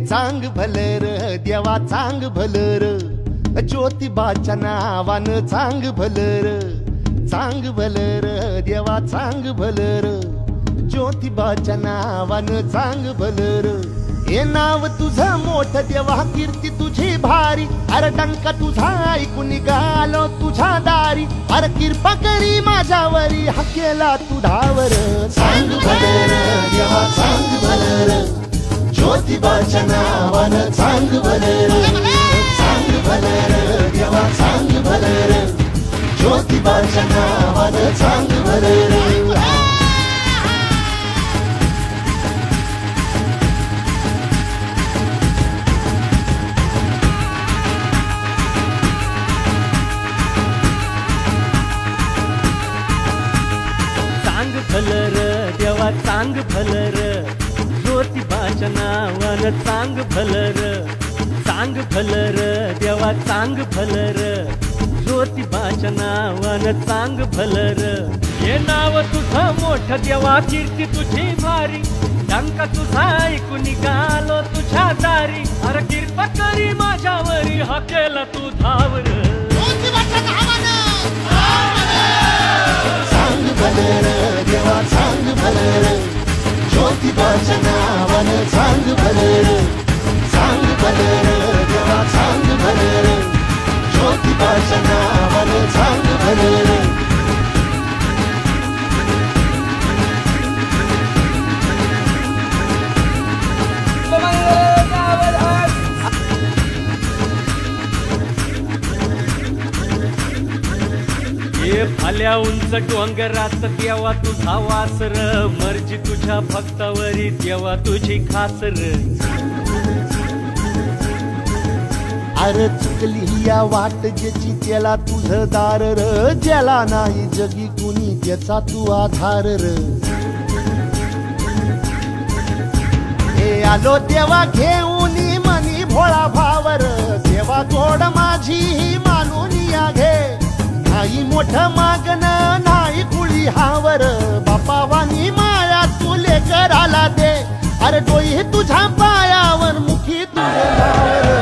चांग भलर देवा चांग भलर, ज्योतिबाच्या नावानं चांग भलर, चांग भलर देवा चांग भलर, ज्योतिबाच्या नावानं चांग भलर. हे नाव तुझं मोठ देवा कीर्ती तुझी भारी, अरे डंका तुझा ऐकून निघालो तुझ्या दारी, अरे कृपा करी माझ्यावरी हा केला तू धावर. चांग भलर देवा चांग भलर, ज्योतिबाच्या नावानं चांग भलर, चांग भलर देवा चांग भलर, ज्योतिबाच्या नावानं चांग भलर. चांग भलर देवा चांग भलर, ज्योतिबाच्या नावानं चांग भलर, चांग भलर देवा चांग भलर, ज्योतिबाच्या नावानं चांग भलर. हे नाव तुझं मोठ देवा कीर्ती तुझी भारी, डंका तुझा ऐकून निघालो तुझ्या दारी, अरे कृपा करी माझ्यावरी हा केला तू धावर. चांग भलर देवा चांग भलर, ज्योतिबाच्या नावानं चांग भलर, चांग भलर देवा चांग भलर, ज्योतिबाच्या नावानं चांग भलर. हे भाल्या उंच डोंगरात देवा तुझा वासर, मर्जी तुझ्या भक्तावरी देवा तुझी खासर. अरे चुकली या वाट ज्याची त्याला तुझं दार र, ज्याला नाही जगी कुणी त्याचा तू आधार र. हे आलो देवा घेऊन मनी भोळा भावर, देवा गोड माझी ही मानून या घे, नाही मोठ मागण नाही कुळी हावर, बापा वाणी माया तुले कराला दे, अरे डोई तुझ्या पायावर मुखी तुझं नावर.